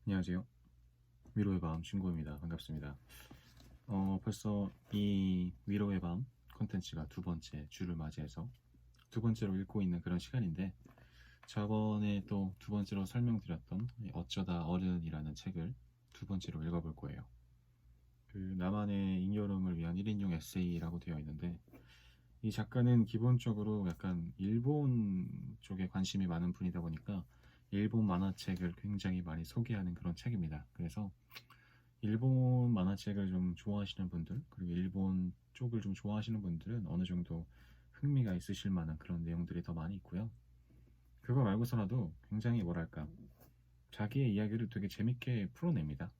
안녕하세요. 위로의 밤 신고입니다. 반갑습니다. 벌써 이 위로의 밤 콘텐츠가 두 번째 주를 맞이해서 두 번째로 읽고 있는 그런 시간인데, 저번에 또 두 번째로 설명드렸던 어쩌다 어른이라는 책을 두 번째로 읽어볼 거예요. 나만의 잉여름을 위한 1인용 에세이라고 되어 있는데, 이 작가는 기본적으로 약간 일본 쪽에 관심이 많은 분이다 보니까 일본 만화책을 굉장히 많이 소개하는 그런 책입니다. 그래서 일본 만화책을 좀 좋아하시는 분들, 그리고 일본 쪽을 좀 좋아하시는 분들은 어느 정도 흥미가 있으실 만한 그런 내용들이 더 많이 있고요. 그거 말고서라도 굉장히 뭐랄까, 자기의 이야기를 되게 재밌게 풀어냅니다.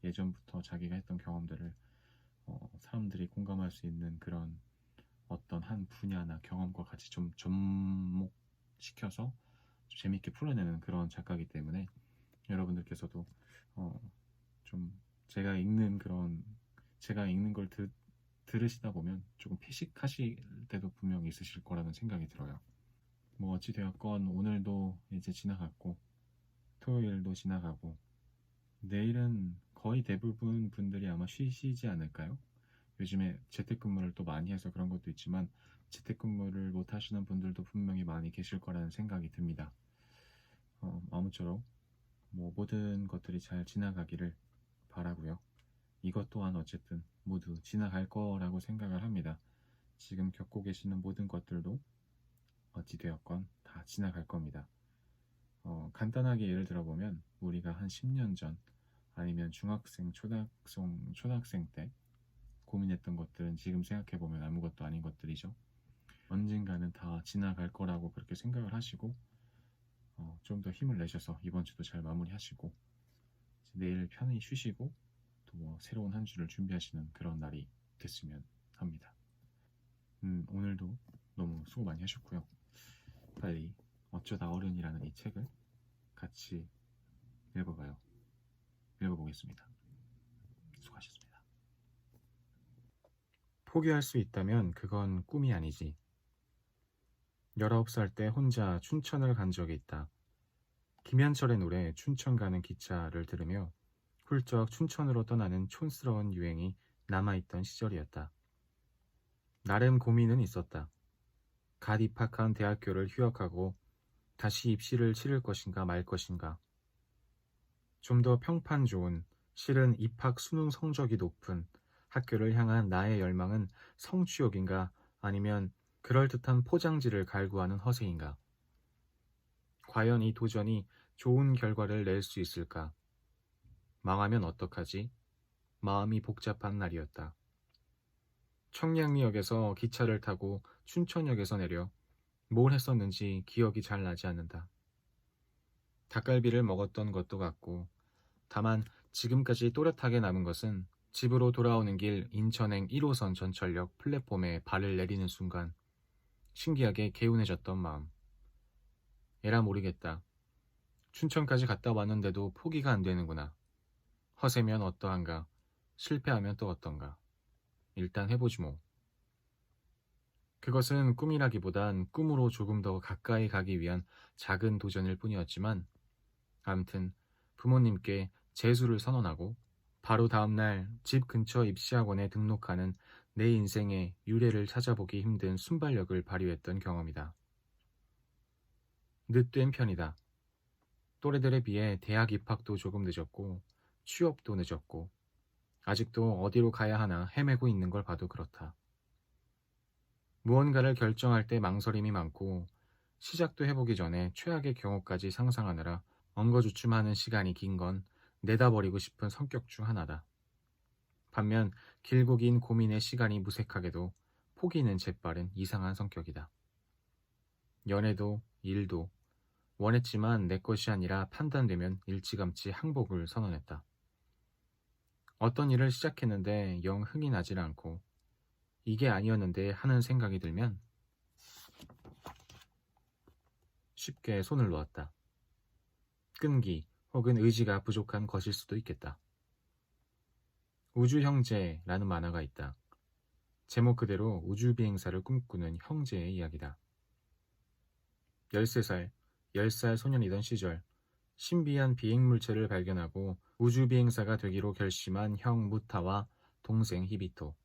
예전부터 자기가 했던 경험들을 사람들이 공감할 수 있는 그런 어떤 한 분야나 경험과 같이 좀 접목시켜서 좀 재밌게 풀어내는 그런 작가이기 때문에 여러분들께서도 어, 좀 제가 읽는 걸 들으시다 보면 조금 피식하실 때도 분명히 있으실 거라는 생각이 들어요. 뭐 어찌되었건 오늘도 이제 지나갔고, 토요일도 지나가고, 내일은 거의 대부분 분들이 아마 쉬시지 않을까요? 요즘에 재택근무를 또 많이 해서 그런 것도 있지만 재택근무를 못 하시는 분들도 분명히 많이 계실 거라는 생각이 듭니다. 아무쪼록 뭐 모든 것들이 잘 지나가기를 바라고요. 이것 또한 어쨌든 모두 지나갈 거라고 생각을 합니다. 지금 겪고 계시는 모든 것들도 어찌되었건 다 지나갈 겁니다. 간단하게 예를 들어보면 우리가 한 10년 전 아니면 중학생, 초등학생 때 고민했던 것들은 지금 생각해보면 아무것도 아닌 것들이죠. 언젠가는 다 지나갈 거라고 그렇게 생각을 하시고 좀 더 힘을 내셔서 이번 주도 잘 마무리하시고 내일 편히 쉬시고 또 새로운 한 주를 준비하시는 그런 날이 됐으면 합니다. 오늘도 너무 수고 많이 하셨고요. 빨리 어쩌다 어른이라는 이 책을 같이 읽어보겠습니다. 수고하셨습니다. 포기할 수 있다면 그건 꿈이 아니지. 19살 때 혼자 춘천을 간 적이 있다. 김현철의 노래 춘천 가는 기차를 들으며 훌쩍 춘천으로 떠나는 촌스러운 유행이 남아있던 시절이었다. 나름 고민은 있었다. 갓 입학한 대학교를 휴학하고 다시 입시를 치를 것인가 말 것인가. 좀 더 평판 좋은, 실은 입학 수능 성적이 높은 학교를 향한 나의 열망은 성취욕인가 아니면 그럴듯한 포장지를 갈구하는 허세인가. 과연 이 도전이 좋은 결과를 낼 수 있을까? 망하면 어떡하지? 마음이 복잡한 날이었다. 청량리역에서 기차를 타고 춘천역에서 내려 뭘 했었는지 기억이 잘 나지 않는다. 닭갈비를 먹었던 것도 같고, 다만 지금까지 또렷하게 남은 것은 집으로 돌아오는 길 인천행 1호선 전철역 플랫폼에 발을 내리는 순간 신기하게 개운해졌던 마음. 에라 모르겠다. 춘천까지 갔다 왔는데도 포기가 안 되는구나. 허세면 어떠한가. 실패하면 또 어떤가. 일단 해보지 뭐. 그것은 꿈이라기보단 꿈으로 조금 더 가까이 가기 위한 작은 도전일 뿐이었지만, 암튼 부모님께 재수를 선언하고 바로 다음날 집 근처 입시학원에 등록하는 내 인생의 유래를 찾아보기 힘든 순발력을 발휘했던 경험이다. 늦된 편이다. 또래들에 비해 대학 입학도 조금 늦었고 취업도 늦었고 아직도 어디로 가야 하나 헤매고 있는 걸 봐도 그렇다. 무언가를 결정할 때 망설임이 많고 시작도 해보기 전에 최악의 경우까지 상상하느라 엉거주춤하는 시간이 긴 건 내다버리고 싶은 성격 중 하나다. 반면 길고 긴 고민의 시간이 무색하게도 포기는 재빠른 이상한 성격이다. 연애도 일도 원했지만 내 것이 아니라 판단되면 일찌감치 항복을 선언했다. 어떤 일을 시작했는데 영 흥이 나질 않고 이게 아니었는데 하는 생각이 들면 쉽게 손을 놓았다. 끈기 혹은 의지가 부족한 것일 수도 있겠다. 우주형제라는 만화가 있다. 제목 그대로 우주비행사를 꿈꾸는 형제의 이야기다. 13살, 10살 소년이던 시절 신비한 비행물체를 발견하고 우주비행사가 되기로 결심한 형 무타와 동생 히비토.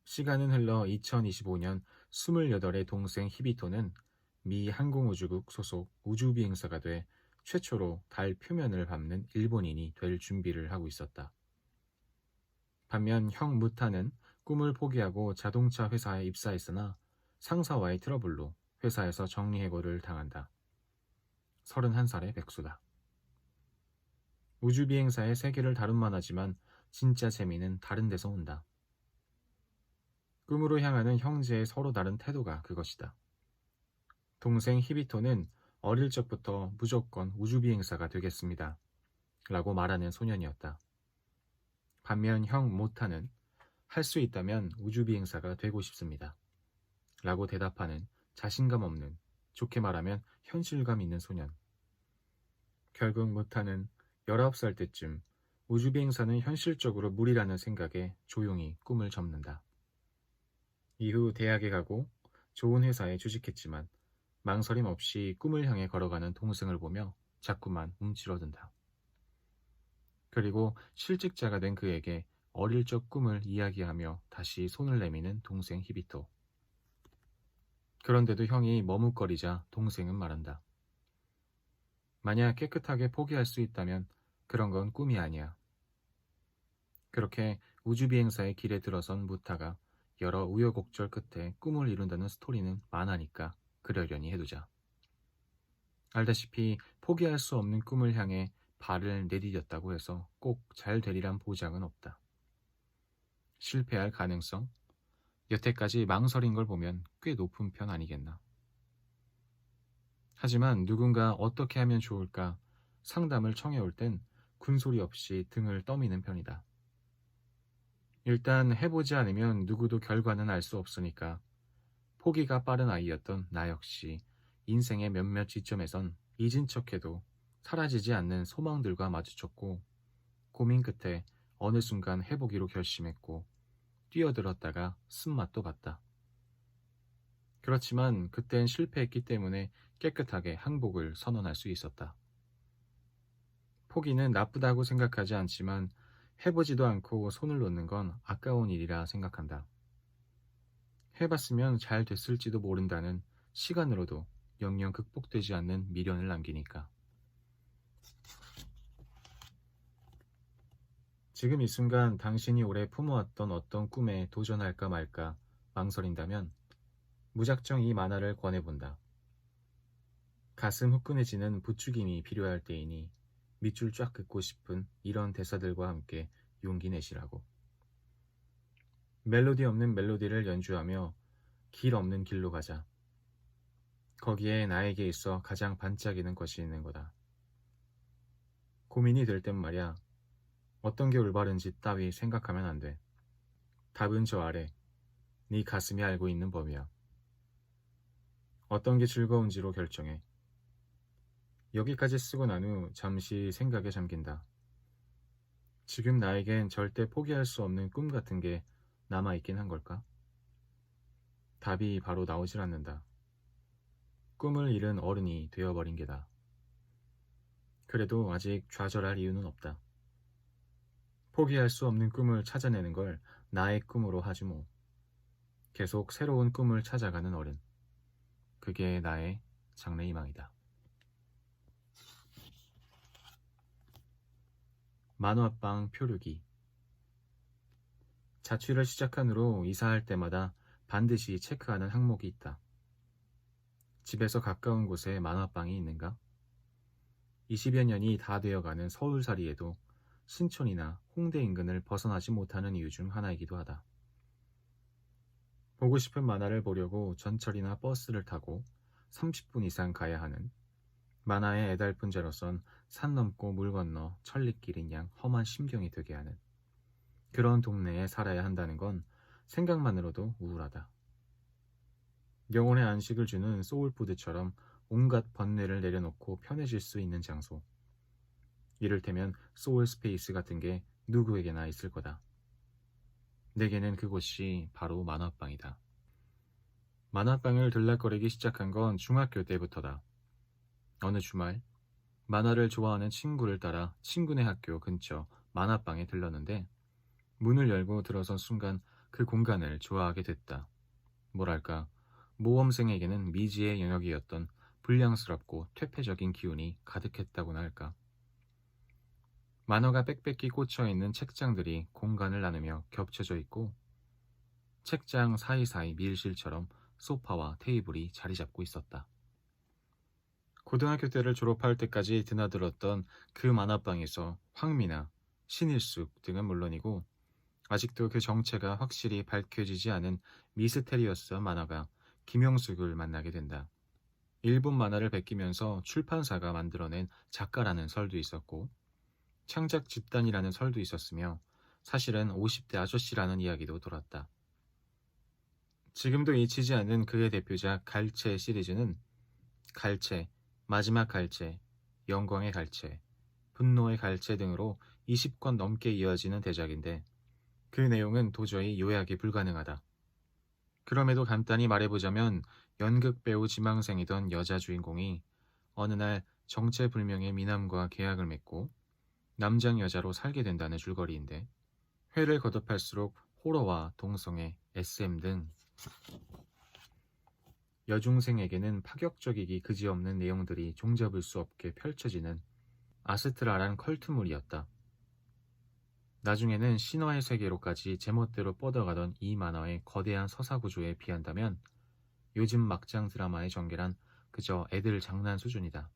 시간은 흘러 2025년 28의 동생 히비토는 미 항공우주국 소속 우주비행사가 돼 최초로 달 표면을 밟는 일본인이 될 준비를 하고 있었다. 반면 형 무타는 꿈을 포기하고 자동차 회사에 입사했으나 상사와의 트러블로 회사에서 정리해고를 당한다. 31살의 백수다. 우주비행사의 세계를 다룬만 하지만 진짜 재미는 다른 데서 온다. 꿈으로 향하는 형제의 서로 다른 태도가 그것이다. 동생 히비토는 어릴 적부터 무조건 우주비행사가 되겠습니다. 라고 말하는 소년이었다. 반면 형 모타는 할 수 있다면 우주비행사가 되고 싶습니다. 라고 대답하는 자신감 없는, 좋게 말하면 현실감 있는 소년. 결국 모타는 19살 때쯤 우주비행사는 현실적으로 무리라는 생각에 조용히 꿈을 접는다. 이후 대학에 가고 좋은 회사에 취직했지만 망설임 없이 꿈을 향해 걸어가는 동생을 보며 자꾸만 움츠러든다. 그리고 실직자가 된 그에게 어릴 적 꿈을 이야기하며 다시 손을 내미는 동생 히비토. 그런데도 형이 머뭇거리자 동생은 말한다. 만약 깨끗하게 포기할 수 있다면 그런 건 꿈이 아니야. 그렇게 우주비행사의 길에 들어선 무타가 여러 우여곡절 끝에 꿈을 이룬다는 스토리는 많으니까 그러려니 해두자. 알다시피 포기할 수 없는 꿈을 향해 발을 내디뎠다고 해서 꼭 잘 되리란 보장은 없다. 실패할 가능성? 여태까지 망설인 걸 보면 꽤 높은 편 아니겠나. 하지만 누군가 어떻게 하면 좋을까 상담을 청해올 땐 군소리 없이 등을 떠미는 편이다. 일단 해보지 않으면 누구도 결과는 알 수 없으니까 포기가 빠른 아이였던 나 역시 인생의 몇몇 지점에선 잊은 척해도 사라지지 않는 소망들과 마주쳤고 고민 끝에 어느 순간 해보기로 결심했고 뛰어들었다가 쓴맛도 봤다. 그렇지만 그땐 실패했기 때문에 깨끗하게 항복을 선언할 수 있었다. 포기는 나쁘다고 생각하지 않지만 해보지도 않고 손을 놓는 건 아까운 일이라 생각한다. 해봤으면 잘 됐을지도 모른다는 시간으로도 영영 극복되지 않는 미련을 남기니까. 지금 이 순간 당신이 오래 품어왔던 어떤 꿈에 도전할까 말까 망설인다면 무작정 이 만화를 권해본다. 가슴 후끈해지는 부추김이 필요할 때이니 밑줄 쫙 긋고 싶은 이런 대사들과 함께 용기 내시라고. 멜로디 없는 멜로디를 연주하며 길 없는 길로 가자. 거기에 나에게 있어 가장 반짝이는 것이 있는 거다. 고민이 될 땐 말야 어떤 게 올바른지 따위 생각하면 안 돼. 답은 저 아래 네 가슴이 알고 있는 법이야. 어떤 게 즐거운지로 결정해. 여기까지 쓰고 난 후 잠시 생각에 잠긴다. 지금 나에겐 절대 포기할 수 없는 꿈 같은 게 남아있긴 한 걸까? 답이 바로 나오질 않는다. 꿈을 잃은 어른이 되어버린 게다. 그래도 아직 좌절할 이유는 없다. 포기할 수 없는 꿈을 찾아내는 걸 나의 꿈으로 하지 뭐. 계속 새로운 꿈을 찾아가는 어른. 그게 나의 장래희망이다. 만화방 표류기. 자취를 시작한 후로 이사할 때마다 반드시 체크하는 항목이 있다. 집에서 가까운 곳에 만화방이 있는가? 20여 년이 다 되어가는 서울살이에도 신촌이나 홍대 인근을 벗어나지 못하는 이유 중 하나이기도 하다. 보고 싶은 만화를 보려고 전철이나 버스를 타고 30분 이상 가야 하는 만화의 애달픈자로선 산 넘고 물 건너 천리길인 양 험한 심경이 되게 하는 그런 동네에 살아야 한다는 건 생각만으로도 우울하다. 영혼의 안식을 주는 소울푸드처럼 온갖 번뇌를 내려놓고 편해질 수 있는 장소. 이를테면 소울스페이스 같은 게 누구에게나 있을 거다. 내게는 그곳이 바로 만화방이다. 만화방을 들락거리기 시작한 건 중학교 때부터다. 어느 주말 만화를 좋아하는 친구를 따라 친구네 학교 근처 만화방에 들렀는데 문을 열고 들어선 순간 그 공간을 좋아하게 됐다. 뭐랄까, 모험생에게는 미지의 영역이었던 불량스럽고 퇴폐적인 기운이 가득했다고나 할까. 만화가 빽빽히 꽂혀있는 책장들이 공간을 나누며 겹쳐져 있고 책장 사이사이 밀실처럼 소파와 테이블이 자리 잡고 있었다. 고등학교 때를 졸업할 때까지 드나들었던 그 만화방에서 황미나, 신일숙 등은 물론이고 아직도 그 정체가 확실히 밝혀지지 않은 미스테리어스한 만화가 김영숙을 만나게 된다. 일본 만화를 베끼면서 출판사가 만들어낸 작가라는 설도 있었고 창작 집단이라는 설도 있었으며 사실은 50대 아저씨라는 이야기도 돌았다. 지금도 잊히지 않는 그의 대표작 갈채 시리즈는 갈채, 마지막 갈채, 영광의 갈채, 분노의 갈채 등으로 20권 넘게 이어지는 대작인데 그 내용은 도저히 요약이 불가능하다. 그럼에도 간단히 말해보자면 연극 배우 지망생이던 여자 주인공이 어느 날 정체불명의 미남과 계약을 맺고 남장 여자로 살게 된다는 줄거리인데 회를 거듭할수록 호러와 동성애, SM 등 여중생에게는 파격적이기 그지없는 내용들이 종잡을 수 없게 펼쳐지는 아스트랄한 컬트물이었다. 나중에는 신화의 세계로까지 제멋대로 뻗어가던 이 만화의 거대한 서사 구조에 비한다면 요즘 막장 드라마의 전개란 그저 애들 장난 수준이다.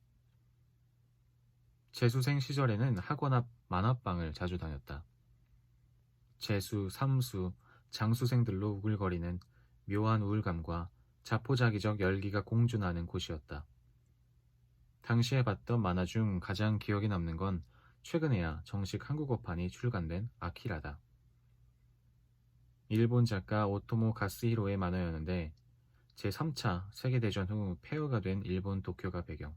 재수생 시절에는 학원 앞 만화방을 자주 다녔다. 재수, 삼수, 장수생들로 우글거리는 묘한 우울감과 자포자기적 열기가 공존하는 곳이었다. 당시에 봤던 만화 중 가장 기억에 남는 건 최근에야 정식 한국어판이 출간된 아키라다. 일본 작가 오토모 가스히로의 만화였는데 제3차 세계대전 후 폐허가 된 일본 도쿄가 배경.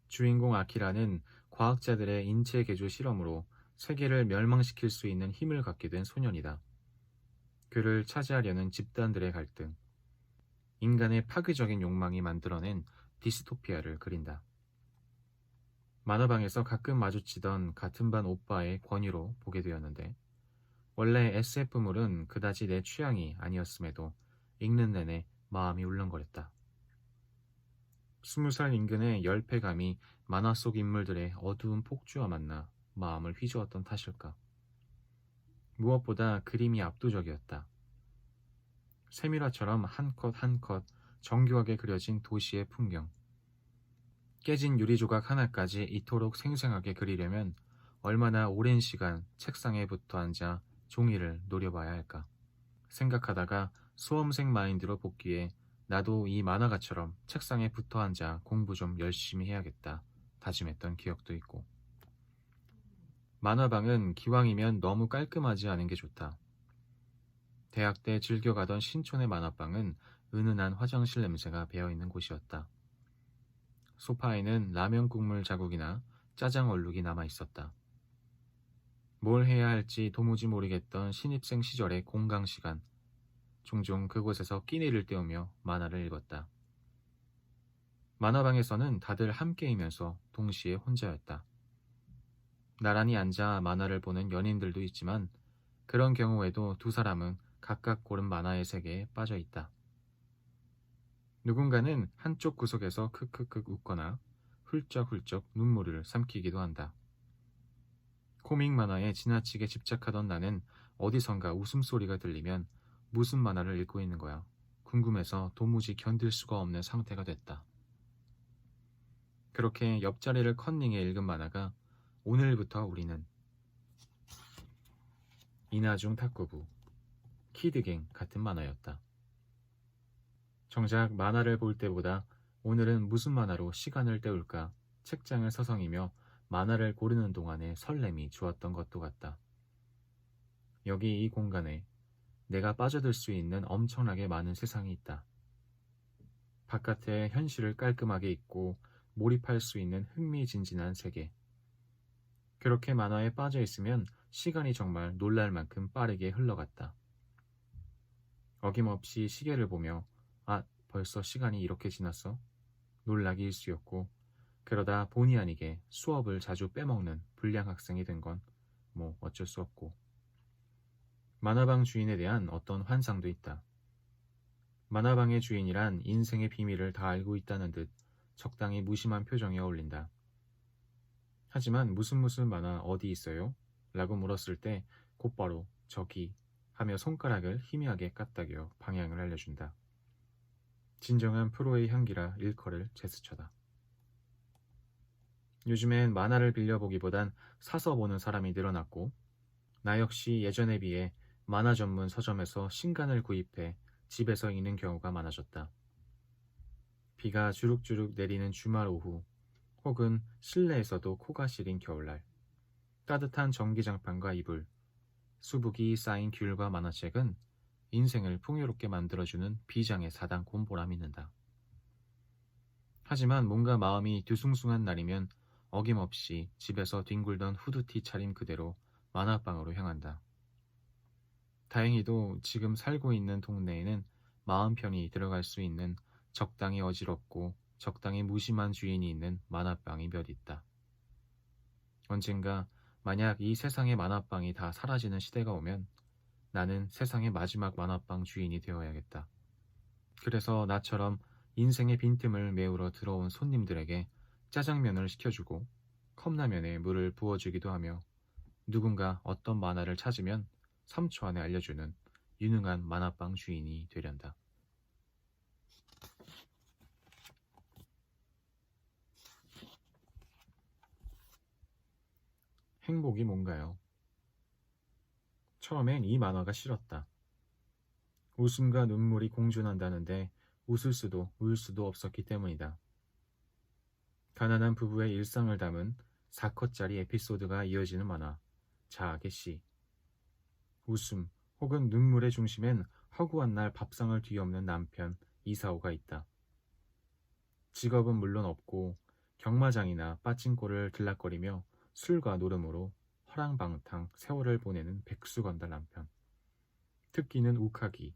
주인공 아키라는 과학자들의 인체 개조 실험으로 세계를 멸망시킬 수 있는 힘을 갖게 된 소년이다. 그를 차지하려는 집단들의 갈등, 인간의 파괴적인 욕망이 만들어낸 디스토피아를 그린다. 만화방에서 가끔 마주치던 같은 반 오빠의 권유로 보게 되었는데 원래 SF물은 그다지 내 취향이 아니었음에도 읽는 내내 마음이 울렁거렸다. 20살 인근의 열패감이 만화 속 인물들의 어두운 폭주와 만나 마음을 휘저었던 탓일까. 무엇보다 그림이 압도적이었다. 세밀화처럼 한 컷 한 컷 정교하게 그려진 도시의 풍경. 깨진 유리조각 하나까지 이토록 생생하게 그리려면 얼마나 오랜 시간 책상에 붙어 앉아 종이를 노려봐야 할까. 생각하다가 수험생 마인드로 복귀해 나도 이 만화가처럼 책상에 붙어 앉아 공부 좀 열심히 해야겠다 다짐했던 기억도 있고. 만화방은 기왕이면 너무 깔끔하지 않은 게 좋다. 대학 때 즐겨가던 신촌의 만화방은 은은한 화장실 냄새가 배어있는 곳이었다. 소파에는 라면 국물 자국이나 짜장 얼룩이 남아있었다. 뭘 해야 할지 도무지 모르겠던 신입생 시절의 공강 시간. 종종 그곳에서 끼니를 때우며 만화를 읽었다. 만화방에서는 다들 함께이면서 동시에 혼자였다. 나란히 앉아 만화를 보는 연인들도 있지만 그런 경우에도 두 사람은 각각 고른 만화의 세계에 빠져 있다. 누군가는 한쪽 구석에서 크크크 웃거나 훌쩍훌쩍 눈물을 삼키기도 한다. 코믹 만화에 지나치게 집착하던 나는 어디선가 웃음소리가 들리면 무슨 만화를 읽고 있는 거야. 궁금해서 도무지 견딜 수가 없는 상태가 됐다. 그렇게 옆자리를 컨닝해 읽은 만화가 오늘부터 우리는 이나중 탁구부, 키드갱 같은 만화였다. 정작 만화를 볼 때보다 오늘은 무슨 만화로 시간을 때울까 책장을 서성이며 만화를 고르는 동안의 설렘이 좋았던 것도 같다. 여기 이 공간에 내가 빠져들 수 있는 엄청나게 많은 세상이 있다. 바깥에 현실을 깔끔하게 잊고 몰입할 수 있는 흥미진진한 세계. 그렇게 만화에 빠져 있으면 시간이 정말 놀랄 만큼 빠르게 흘러갔다. 어김없이 시계를 보며 아, 벌써 시간이 이렇게 지났어? 놀라기 일쑤였고 그러다 본의 아니게 수업을 자주 빼먹는 불량 학생이 된 건 뭐 어쩔 수 없고. 만화방 주인에 대한 어떤 환상도 있다. 만화방의 주인이란 인생의 비밀을 다 알고 있다는 듯 적당히 무심한 표정이 어울린다. 하지만 무슨 만화 어디 있어요? 라고 물었을 때 곧바로 저기 하며 손가락을 희미하게 까딱여 방향을 알려준다. 진정한 프로의 향기라 일컬을 제스처다. 요즘엔 만화를 빌려보기보단 사서 보는 사람이 늘어났고, 나 역시 예전에 비해 만화 전문 서점에서 신간을 구입해 집에서 읽는 경우가 많아졌다. 비가 주룩주룩 내리는 주말 오후, 혹은 실내에서도 코가 시린 겨울날, 따뜻한 전기장판과 이불, 수북이 쌓인 귤과 만화책은 인생을 풍요롭게 만들어주는 비장의 사당 곰보라 믿는다. 하지만 뭔가 마음이 뒤숭숭한 날이면 어김없이 집에서 뒹굴던 후드티 차림 그대로 만화방으로 향한다. 다행히도 지금 살고 있는 동네에는 마음 편히 들어갈 수 있는 적당히 어지럽고 적당히 무심한 주인이 있는 만화방이 몇 있다. 언젠가 만약 이 세상의 만화방이 다 사라지는 시대가 오면 나는 세상의 마지막 만화방 주인이 되어야겠다. 그래서 나처럼 인생의 빈틈을 메우러 들어온 손님들에게 짜장면을 시켜주고 컵라면에 물을 부어주기도 하며 누군가 어떤 만화를 찾으면 3초 안에 알려주는 유능한 만화방 주인이 되련다. 행복이 뭔가요? 처음엔 이 만화가 싫었다. 웃음과 눈물이 공존한다는데 웃을 수도 울 수도 없었기 때문이다. 가난한 부부의 일상을 담은 4컷짜리 에피소드가 이어지는 만화 자아게씨. 웃음 혹은 눈물의 중심엔 허구한 날 밥상을 뒤엎는 남편 이사오가 있다. 직업은 물론 없고 경마장이나 빠찡코를 들락거리며 술과 노름으로 허랑방탕 세월을 보내는 백수건달 남편. 특기는 욱하기.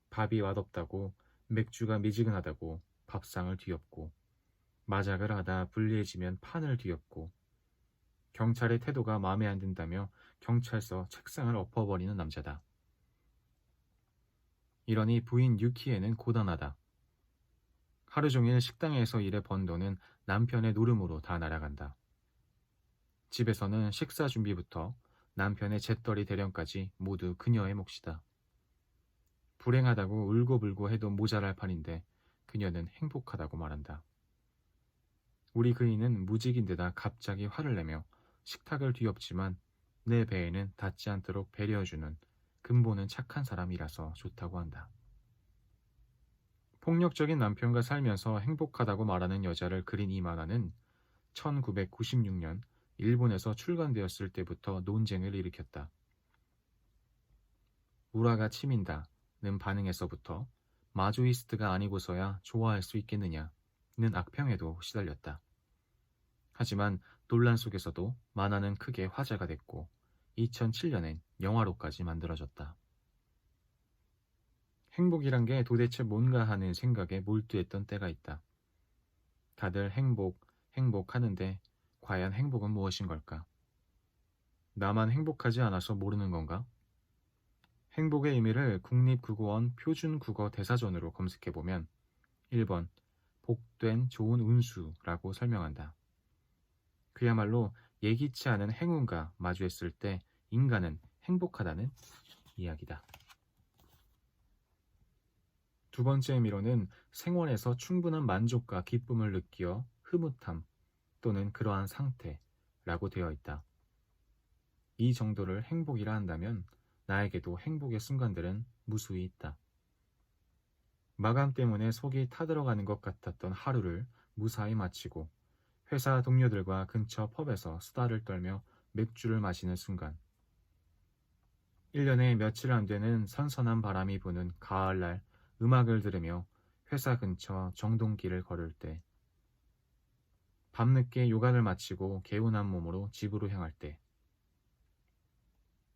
밥이 맛없다고 맥주가 미지근하다고 밥상을 뒤엎고 마작을 하다 불리해지면 판을 뒤엎고 경찰의 태도가 마음에 안 든다며 경찰서 책상을 엎어버리는 남자다. 이러니 부인 유키에는 고단하다. 하루 종일 식당에서 일해 번 돈은 남편의 노름으로 다 날아간다. 집에서는 식사 준비부터 남편의 재떨이 대령까지 모두 그녀의 몫이다. 불행하다고 울고불고 해도 모자랄 판인데 그녀는 행복하다고 말한다. 우리 그이는 무직인데다 갑자기 화를 내며 식탁을 뒤엎지만 내 배에는 닿지 않도록 배려해주는 근본은 착한 사람이라서 좋다고 한다. 폭력적인 남편과 살면서 행복하다고 말하는 여자를 그린 이 만화는 1996년 일본에서 출간되었을 때부터 논쟁을 일으켰다. 우라가 치민다는 반응에서부터 마조이스트가 아니고서야 좋아할 수 있겠느냐는 악평에도 시달렸다. 하지만 논란 속에서도 만화는 크게 화제가 됐고 2007년엔 영화로까지 만들어졌다. 행복이란 게 도대체 뭔가 하는 생각에 몰두했던 때가 있다. 다들 행복하는데 과연 행복은 무엇인 걸까? 나만 행복하지 않아서 모르는 건가? 행복의 의미를 국립국어원 표준국어 대사전으로 검색해보면 1번 복된 좋은 운수라고 설명한다. 그야말로 예기치 않은 행운과 마주했을 때 인간은 행복하다는 이야기다. 두 번째 의미로는 생활에서 충분한 만족과 기쁨을 느끼어 흐뭇함 또는 그러한 상태라고 되어 있다. 이 정도를 행복이라 한다면 나에게도 행복의 순간들은 무수히 있다. 마감 때문에 속이 타들어가는 것 같았던 하루를 무사히 마치고 회사 동료들과 근처 펍에서 수다를 떨며 맥주를 마시는 순간 1년에 며칠 안 되는 선선한 바람이 부는 가을날 음악을 들으며 회사 근처 정동길을 걸을 때 밤늦게 요강을 마치고 개운한 몸으로 집으로 향할 때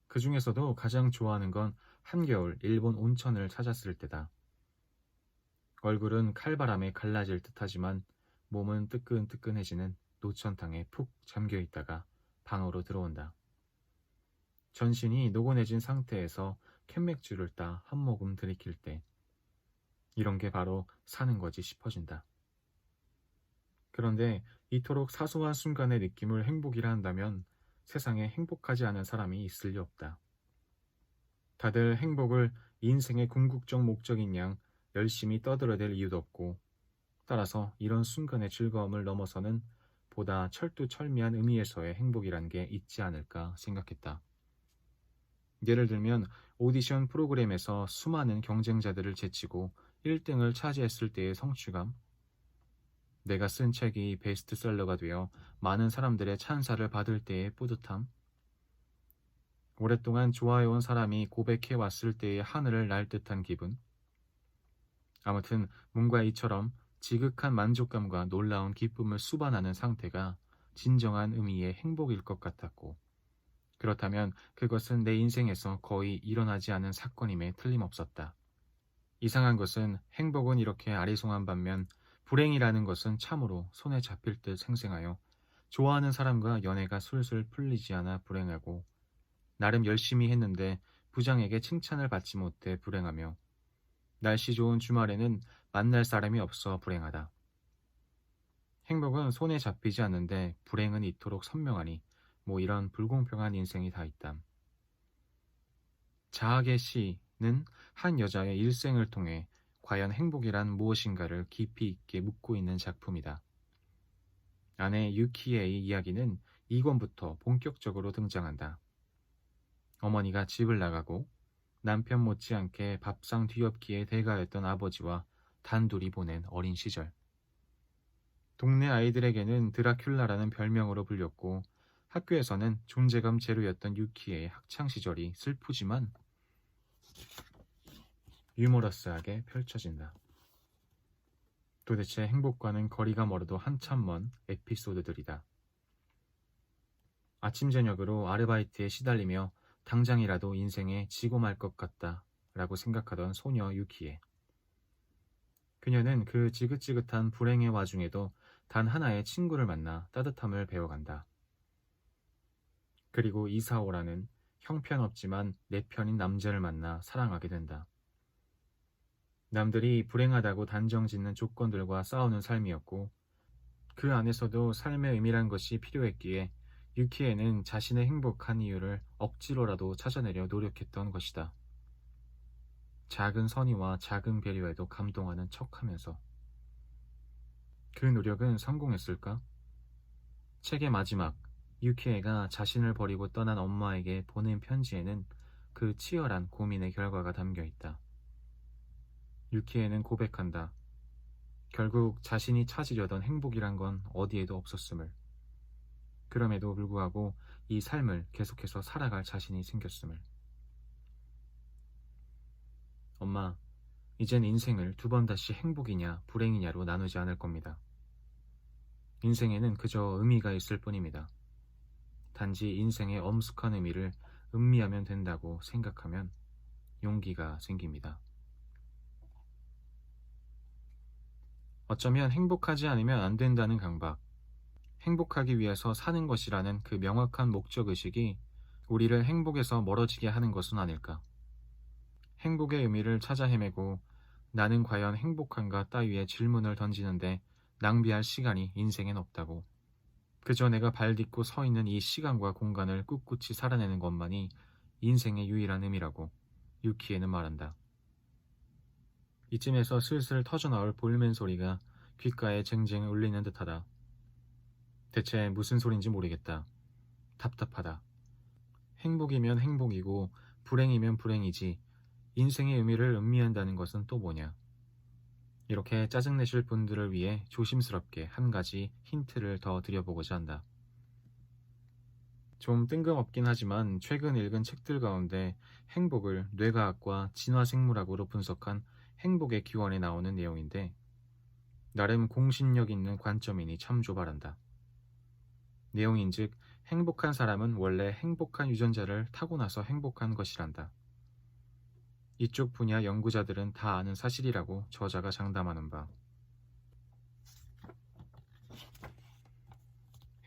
그 중에서도 가장 좋아하는 건 한겨울 일본 온천을 찾았을 때다. 얼굴은 칼바람에 갈라질 듯하지만 몸은 뜨끈뜨끈해지는 노천탕에 푹 잠겨있다가 방으로 들어온다. 전신이 노곤해진 상태에서 캔맥주를 따 한 모금 들이킬 때 이런 게 바로 사는 거지 싶어진다. 그런데 이토록 사소한 순간의 느낌을 행복이라 한다면 세상에 행복하지 않은 사람이 있을 리 없다. 다들 행복을 인생의 궁극적 목적인 양 열심히 떠들어댈 이유도 없고, 따라서 이런 순간의 즐거움을 넘어서는 보다 철두철미한 의미에서의 행복이란 게 있지 않을까 생각했다. 예를 들면 오디션 프로그램에서 수많은 경쟁자들을 제치고 1등을 차지했을 때의 성취감, 내가 쓴 책이 베스트셀러가 되어 많은 사람들의 찬사를 받을 때의 뿌듯함, 오랫동안 좋아해온 사람이 고백해왔을 때의 하늘을 날 듯한 기분, 아무튼 뭔가 이처럼 지극한 만족감과 놀라운 기쁨을 수반하는 상태가 진정한 의미의 행복일 것 같았고, 그렇다면 그것은 내 인생에서 거의 일어나지 않은 사건임에 틀림없었다. 이상한 것은 행복은 이렇게 아리송한 반면 불행이라는 것은 참으로 손에 잡힐 듯 생생하여 좋아하는 사람과 연애가 술술 풀리지 않아 불행하고, 나름 열심히 했는데 부장에게 칭찬을 받지 못해 불행하며, 날씨 좋은 주말에는 만날 사람이 없어 불행하다. 행복은 손에 잡히지 않는데 불행은 이토록 선명하니 뭐 이런 불공평한 인생이 다 있담. 자학의 시는 한 여자의 일생을 통해 과연 행복이란 무엇인가를 깊이 있게 묻고 있는 작품이다. 아내 유키의 이야기는 2권부터 본격적으로 등장한다. 어머니가 집을 나가고 남편 못지않게 밥상 뒤엎기에 대가였던 아버지와 단둘이 보낸 어린 시절. 동네 아이들에게는 드라큘라라는 별명으로 불렸고 학교에서는 존재감 제로였던 유키의 학창시절이 슬프지만 유머러스하게 펼쳐진다. 도대체 행복과는 거리가 멀어도 한참 먼 에피소드들이다. 아침 저녁으로 아르바이트에 시달리며 당장이라도 인생에 지고 말 것 같다 라고 생각하던 소녀 유키에, 그녀는 그 지긋지긋한 불행의 와중에도 단 하나의 친구를 만나 따뜻함을 배워간다. 그리고 이사오라는 형편없지만 내 편인 남자를 만나 사랑하게 된다. 남들이 불행하다고 단정짓는 조건들과 싸우는 삶이었고, 그 안에서도 삶의 의미란 것이 필요했기에 유키에는 자신의 행복한 이유를 억지로라도 찾아내려 노력했던 것이다. 작은 선의와 작은 배려에도 감동하는 척하면서. 그 노력은 성공했을까? 책의 마지막, 유키에가 자신을 버리고 떠난 엄마에게 보낸 편지에는 그 치열한 고민의 결과가 담겨 있다. 유키에는 고백한다. 결국 자신이 찾으려던 행복이란 건 어디에도 없었음을. 그럼에도 불구하고 이 삶을 계속해서 살아갈 자신이 생겼음을. 엄마, 이젠 인생을 두 번 다시 행복이냐 불행이냐로 나누지 않을 겁니다. 인생에는 그저 의미가 있을 뿐입니다. 단지 인생의 엄숙한 의미를 음미하면 된다고 생각하면 용기가 생깁니다. 어쩌면 행복하지 않으면 안 된다는 강박, 행복하기 위해서 사는 것이라는 그 명확한 목적의식이 우리를 행복에서 멀어지게 하는 것은 아닐까. 행복의 의미를 찾아 헤매고 나는 과연 행복한가 따위의 질문을 던지는데 낭비할 시간이 인생엔 없다고. 그저 내가 발 딛고 서 있는 이 시간과 공간을 꿋꿋이 살아내는 것만이 인생의 유일한 의미라고 유키에는 말한다. 이쯤에서 슬슬 터져나올 볼멘 소리가 귓가에 쟁쟁 울리는 듯하다. 대체 무슨 소린지 모르겠다. 답답하다. 행복이면 행복이고 불행이면 불행이지 인생의 의미를 음미한다는 것은 또 뭐냐. 이렇게 짜증내실 분들을 위해 조심스럽게 한 가지 힌트를 더 드려보고자 한다. 좀 뜬금없긴 하지만 최근 읽은 책들 가운데 행복을 뇌과학과 진화생물학으로 분석한 행복의 기원에 나오는 내용인데 나름 공신력 있는 관점이니 참조바란다. 내용인즉 행복한 사람은 원래 행복한 유전자를 타고나서 행복한 것이란다. 이쪽 분야 연구자들은 다 아는 사실이라고 저자가 장담하는 바.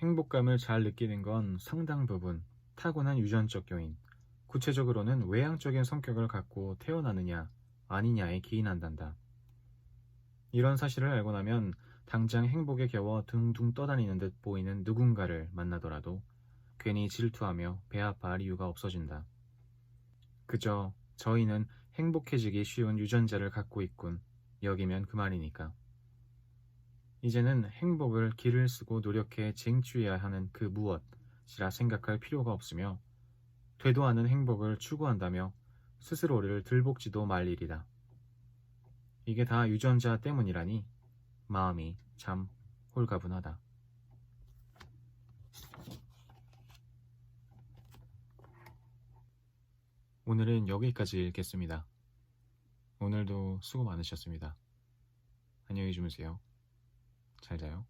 행복감을 잘 느끼는 건 상당 부분 타고난 유전적 요인, 구체적으로는 외향적인 성격을 갖고 태어나느냐 아니냐에 기인한단다. 이런 사실을 알고 나면 당장 행복에 겨워 둥둥 떠다니는 듯 보이는 누군가를 만나더라도 괜히 질투하며 배아파할 이유가 없어진다. 그저 저희는 행복해지기 쉬운 유전자를 갖고 있군 여기면 그만이니까. 이제는 행복을 기를 쓰고 노력해 쟁취해야 하는 그 무엇이라 생각할 필요가 없으며 되도 않은 행복을 추구한다며 스스로를 들볶지도 말 일이다. 이게 다 유전자 때문이라니 마음이 참 홀가분하다. 오늘은 여기까지 읽겠습니다. 오늘도 수고 많으셨습니다. 안녕히 주무세요. 잘 자요.